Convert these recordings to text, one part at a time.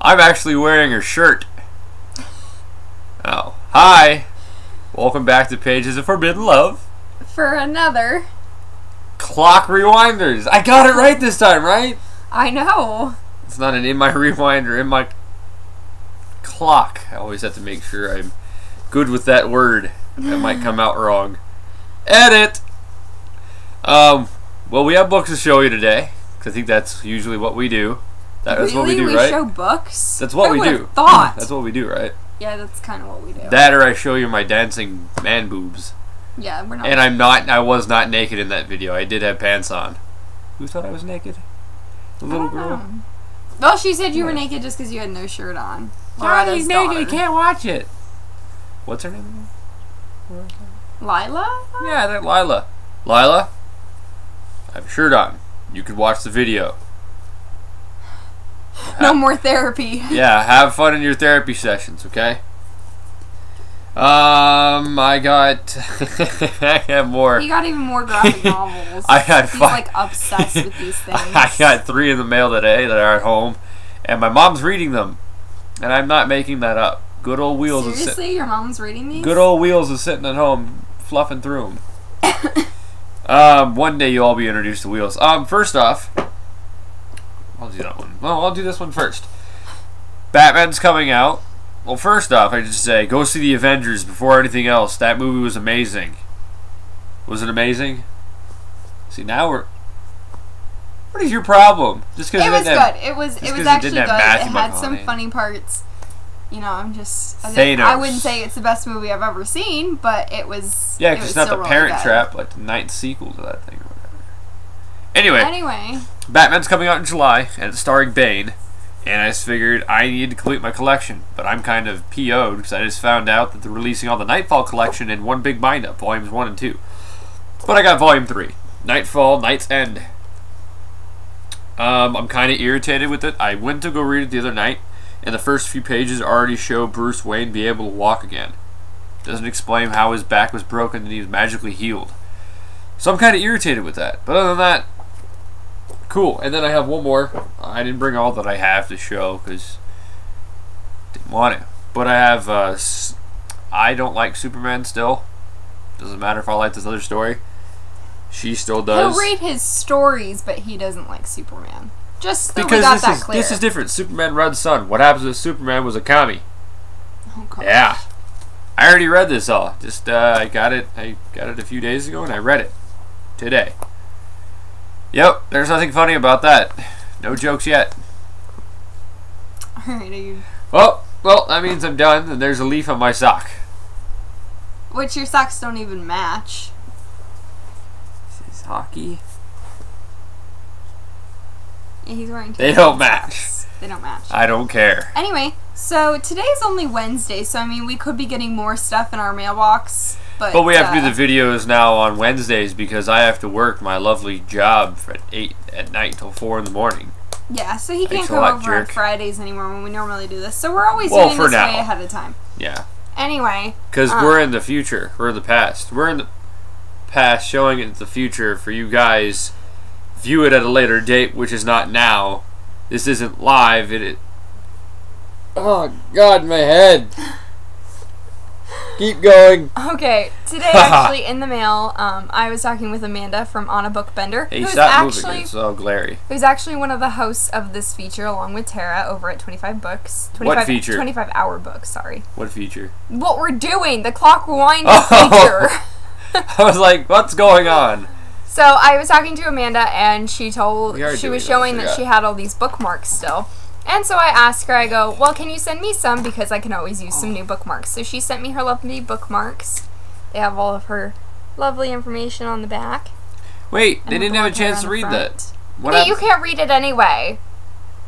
I'm actually wearing her shirt. Oh, hi. Welcome back to Pages of Forbidden Love. For another Clock Rewinders. I got it right this time, right? I know. It's not an in my rewinder, in my clock. I always have to make sure I'm good with that word. That might come out wrong. Edit! Well, we have books to show you today. Because I think that's usually what we do. That's really? what we do, we right? show books? That's what I we would've do. Thought. That's what we do, right? Yeah, that's kind of what we do. That or I show you my dancing man boobs. Yeah, we're not. And I was not naked in that video. I did have pants on. Who thought I was naked? The little girl? Well, she said you were naked just because you had no shirt on. Johnny's naked, you can't watch it. What's her name again? Lila? Yeah, that Lila. Lila, I have a shirt on. You could watch the video. No more therapy. Yeah, have fun in your therapy sessions, okay? I got I have more. You got even more graphic novels. I got He's five. like obsessed with these things. I got 3 in the mail today that are at home, and my mom's reading them, and I'm not making that up. Good old Wheels is Seriously, your mom's reading these? Good old Wheels is sitting at home fluffing through them. One day you'll all be introduced to Wheels. First off, I'll do that one. Well, I'll do this one first. Batman's coming out. Well, first off, I just say, go see the Avengers before anything else. That movie was amazing. Was it amazing? See, now we're... What is your problem? Just because it was good. It was actually good. It Matthew had some McConaughey. funny parts. You know, I Thanos. wouldn't say it's the best movie I've ever seen, but it was. Yeah, because it's not the really Parent good. Trap, like the 9th sequel to that thing or whatever. Anyway, Batman's coming out in July, and it's starring Bane. And I just figured I needed to complete my collection. But I'm kind of PO'd because I just found out that they're releasing all the Nightfall collection in one big bind-up, volumes 1 and 2. But I got volume 3. Nightfall, Night's End. I'm kind of irritated with it. I went to go read it the other night, and the first few pages already show Bruce Wayne be able to walk again. Doesn't explain how his back was broken and he was magically healed. So I'm kind of irritated with that. But other than that, cool. And then I have one more. I didn't bring all that I have to show because I didn't want to. But I have, I don't like Superman still. Doesn't matter if I like this other story. She still does. He'll read his stories, but he doesn't like Superman. Just so because we got that clear. This is different. Superman Red Sun. What happens if Superman was a commie? Oh, gosh. Yeah. I already read this all. Just I got it a few days ago and I read it today. Yep, there's nothing funny about that. No jokes yet. Alright, are you... Well, that means I'm done and there's a leaf on my sock. Which your socks don't even match. This is hockey. Yeah, he's wearing They don't match. They don't match. I don't care. Anyway, so today's only Wednesday, so I mean we could be getting more stuff in our mailbox. But we have to do the videos now on Wednesdays because I have to work my lovely job at 8 at night till 4 in the morning. Yeah, so he Thanks can't a come lot, over on jerk. Fridays anymore when we normally do this. So we're always Well, doing for this now. way ahead of time. Yeah. Anyway. Because we're in the future. We're in the past. We're in the past showing it in the future for you guys. View it at a later date, which is not now. This isn't live. Oh, God, my head. Keep going. Okay, today actually in the mail, I was talking with Amanda from On a Bookbender, Hey, who's stop moving. actually It's all glary. who's actually one of the hosts of this feature, along with Tara over at 25 Books. 25, What feature? 25 Hour Books. Sorry. What feature? What we're doing, the Clock Rewind Oh. feature. I was like, what's going on? So I was talking to Amanda, and she We are was doing showing that, I that she forgot. had all these bookmarks still. And so I asked her, I go, well, can you send me some? Because I can always use some new bookmarks. So she sent me her lovely bookmarks. They have all of her lovely information on the back. Wait, and they with didn't the have a little hair chance on to the read front. that. What Hey, you happened? can't read it anyway.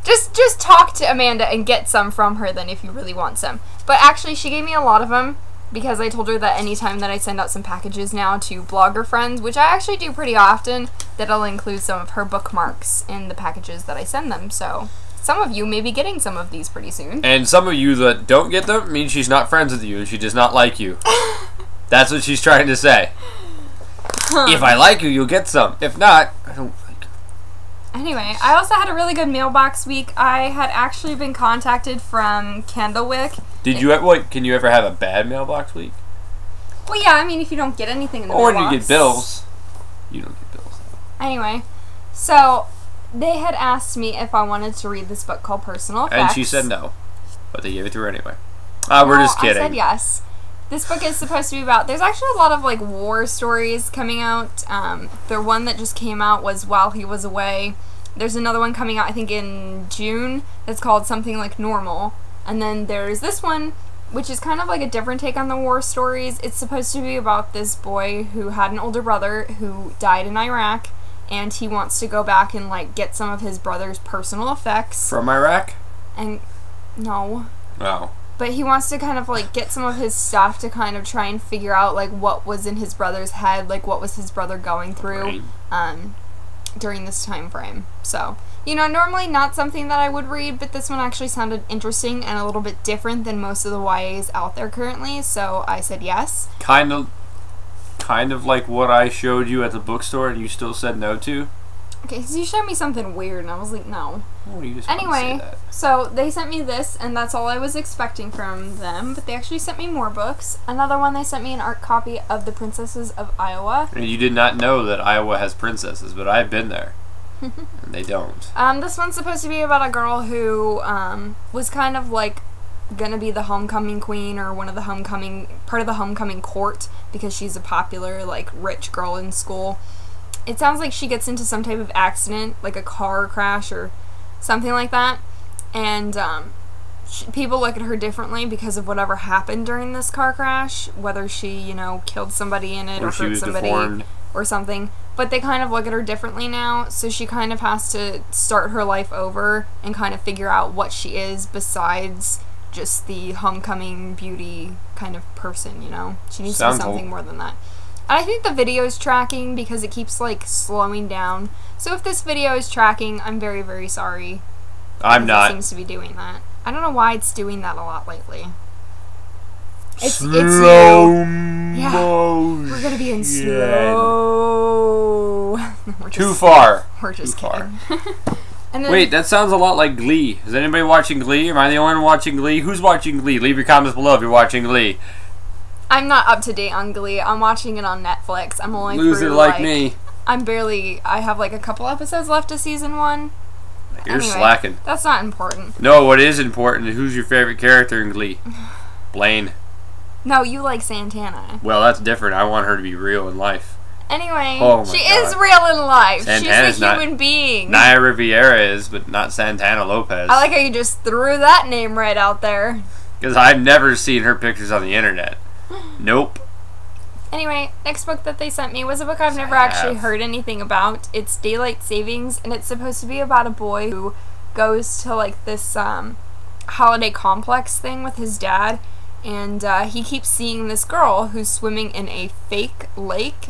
Just talk to Amanda and get some from her then if you really want some. But actually, she gave me a lot of them because I told her that anytime that I send out some packages now to blogger friends, which I actually do pretty often, that I'll include some of her bookmarks in the packages that I send them. So some of you may be getting some of these pretty soon. And some of you that don't get them mean she's not friends with you and she does not like you. That's what she's trying to say. If I like you, you'll get some. If not, I don't like you. Anyway, I also had a really good mailbox week. I had actually been contacted from Candlewick. Did you? What? Can you ever have a bad mailbox week? Well, yeah, I mean, if you don't get anything in the Or mailbox. you get bills. You don't get bills. Anyway, so they had asked me if I wanted to read this book called Personal Effects. And she said no. But they gave it to her anyway. We're just kidding. I said yes. This book is supposed to be about... There's actually a lot of, like, war stories coming out. The one that just came out was While He Was Away. There's another one coming out, I think, in June. That's called Something Like Normal. And then there's this one, which is kind of like a different take on the war stories. It's supposed to be about this boy who had an older brother who died in Iraq. And he wants to go back and, like, get some of his brother's personal effects. From Iraq? And... no. Oh. But he wants to kind of, like, get some of his stuff to kind of try and figure out, like, what was in his brother's head, like, what was his brother going through, during this time frame. So, you know, normally not something that I would read, but this one actually sounded interesting and a little bit different than most of the YAs out there currently, so I said yes. Kind of like what I showed you at the bookstore and you still said no to? Okay, because you showed me something weird, and I was like, no. Oh, you just want to say Anyway, that. so they sent me this, and that's all I was expecting from them, but they actually sent me more books. Another one, they sent me an art copy of The Princesses of Iowa. And you did not know that Iowa has princesses, but I've been there. And they don't. This one's supposed to be about a girl who was kind of like gonna be the homecoming queen or part of the homecoming court because she's a popular, like, rich girl in school. It sounds like she gets into some type of accident, like a car crash or something like that, and people look at her differently because of whatever happened during this car crash, whether she, you know, killed somebody in it or she hurt was somebody deformed. or something. But they kind of look at her differently now, so she kind of has to start her life over and kind of figure out what she is besides just the homecoming beauty kind of person, you know? She needs to be something more than that. And I think the video is tracking because it keeps, like, slowing down. So if this video is tracking, I'm very, very sorry. I'm not. It seems to be doing that. I don't know why it's doing that a lot lately. It's new. Yeah, we're gonna be in slow. Too far. We're just Too kidding. And then, wait, that sounds a lot like Glee. Is anybody watching Glee? Am I the only one watching Glee? Who's watching Glee? Leave your comments below if you're watching Glee. I'm not up to date on Glee. I'm watching it on Netflix. I'm only Loser through, like me. I have like a couple episodes left of season 1. You're slacking. That's not important. No, what is important is who's your favorite character in Glee? Blaine. No, you like Santana. Well, that's different. I want her to be real in life. Anyway, she God. is real in life. Santana's She's a human being. Naya Riviera is, but not Santana Lopez. I like how you just threw that name right out there. Because I've never seen her pictures on the internet. Nope. Anyway, next book that they sent me was a book I've never actually heard anything about. It's Daylight Savings, and it's supposed to be about a boy who goes to, like, this holiday complex thing with his dad, and he keeps seeing this girl who's swimming in a fake lake,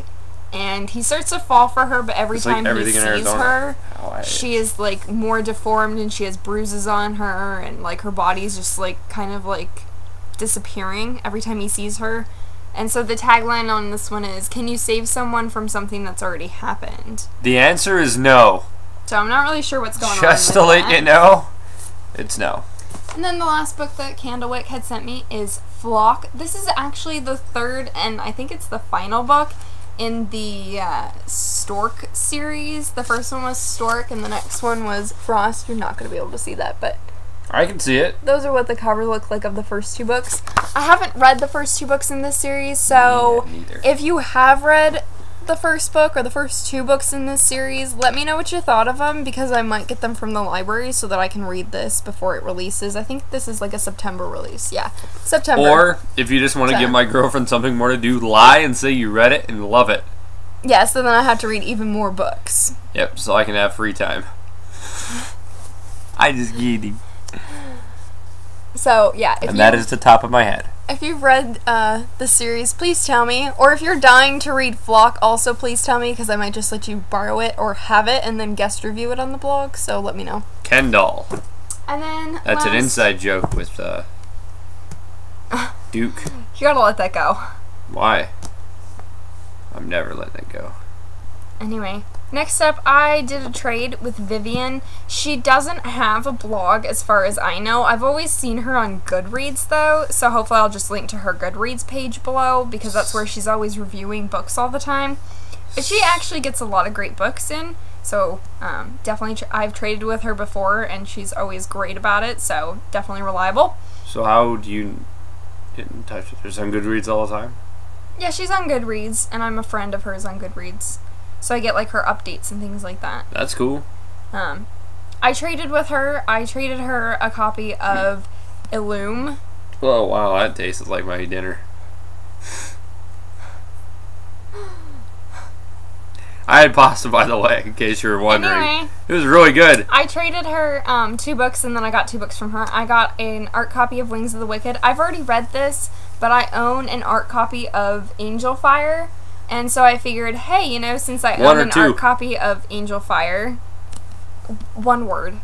and he starts to fall for her, but every time he sees her, she is, like, more deformed, and she has bruises on her, and, like, her body's just, like, kind of, like, disappearing every time he sees her. And so the tagline on this one is, can you save someone from something that's already happened? The answer is no. So I'm not really sure what's going on. Just to let you know, it's no. And then the last book that Candlewick had sent me is Flock. This is actually the third, and I think it's the final book in the Stork series. The first one was Stork, and the next one was Frost. You're not going to be able to see that, but I can see it. those are what the cover look like of the first 2 books. I haven't read the first 2 books in this series, so neither. If you have read the first book or the first 2 books in this series, let me know what you thought of them, because I might get them from the library so that I can read this before it releases. I think this is like a September release. Yeah, September. Or, if you just want to give my girlfriend something more to do, lie and say you read it and love it. Yeah, so then I have to read even more books. Yep, so I can have free time. I just kidding. So, yeah. And that is the top of my head. If you've read the series, please tell me. Or if you're dying to read Flock, also please tell me, because I might just let you borrow it or have it and then guest review it on the blog, so let me know. Kendall. And then That's an inside joke with Duke. You gotta let that go. Why? I'm never letting it go. Anyway, Next up, I did a trade with Vivian. She doesn't have a blog as far as I know. I've always seen her on Goodreads though, so hopefully I'll just link to her Goodreads page below because that's where she's always reviewing books all the time. But she actually gets a lot of great books in, so definitely I've traded with her before and she's always great about it, so definitely reliable. So how do you get in touch with her? She's on Goodreads all the time? Yeah, she's on Goodreads, and I'm a friend of hers on Goodreads. So I get like her updates and things like that. That's cool. I traded with her. I traded her a copy of Illume. Oh wow, that tastes like my dinner. I had pasta, by the way, in case you were wondering. Anyway, it was really good. I traded her 2 books, and then I got 2 books from her. I got an art copy of Wings of the Wicked. I've already read this, but I own an art copy of Angel Fire. And so I figured, hey, you know, since I own an art copy of Angel Fire, 1 word.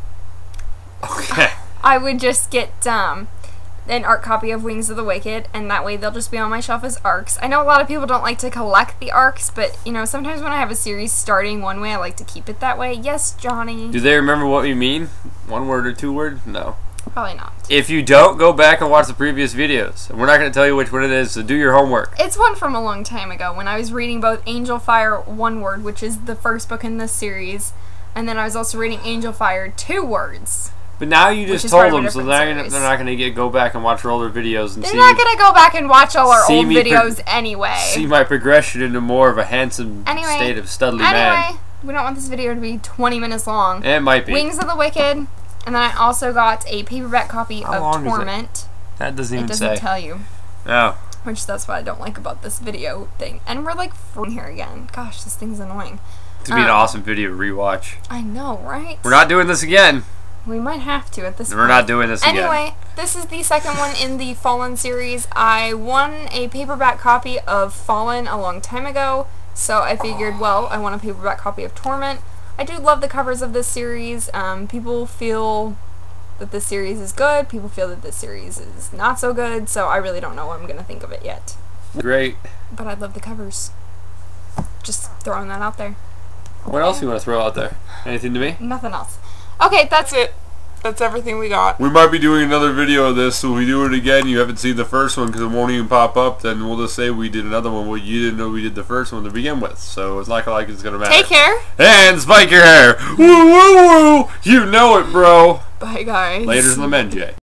Okay. I would just get an art copy of Wings of the Wicked, and that way they'll just be on my shelf as arcs. I know a lot of people don't like to collect the arcs, but, you know, sometimes when I have a series starting one way, I like to keep it that way. Yes, Johnny. Do they remember what we mean? 1 word or 2 word? No. Probably not. If you don't, go back and watch the previous videos. And we're not going to tell you which one it is, so do your homework. It's one from a long time ago when I was reading both Angel Fire 1 word, which is the first book in this series, and then I was also reading Angel Fire 2 words. But now you just told them, so they're not going to go back and watch our older videos and They're not going to go back and watch all our old videos anyway. See my progression into more of a handsome state of studly man. We don't want this video to be 20 minutes long. It might be. Wings of the Wicked. And then I also got a paperback copy of Torment. That doesn't even say. It doesn't tell you. Oh. Which that's what I don't like about this video thing. And we're like here again. Gosh, this thing's annoying. It's going to be an awesome video to rewatch. I know, right? We're not doing this again. We might have to at this point. We're not doing this again. Anyway, this is the second one in the Fallen series. I won a paperback copy of Fallen a long time ago. So I figured, well, I want a paperback copy of Torment. I do love the covers of this series. People feel that this series is good. People feel that this series is not so good. So I really don't know what I'm going to think of it yet. Great. But I love the covers. Just throwing that out there. What else do you want to throw out there? Anything to me? Nothing else. Okay, that's it. That's everything we got. We might be doing another video of this, so if we do it again, you haven't seen the first one because it won't even pop up, then we'll just say we did another one. Well, you didn't know we did the first one to begin with, so it's not like it's going to matter. Take care. And spike your hair. Woo, woo, woo. You know it, bro. Bye, guys. Later's Lamenge.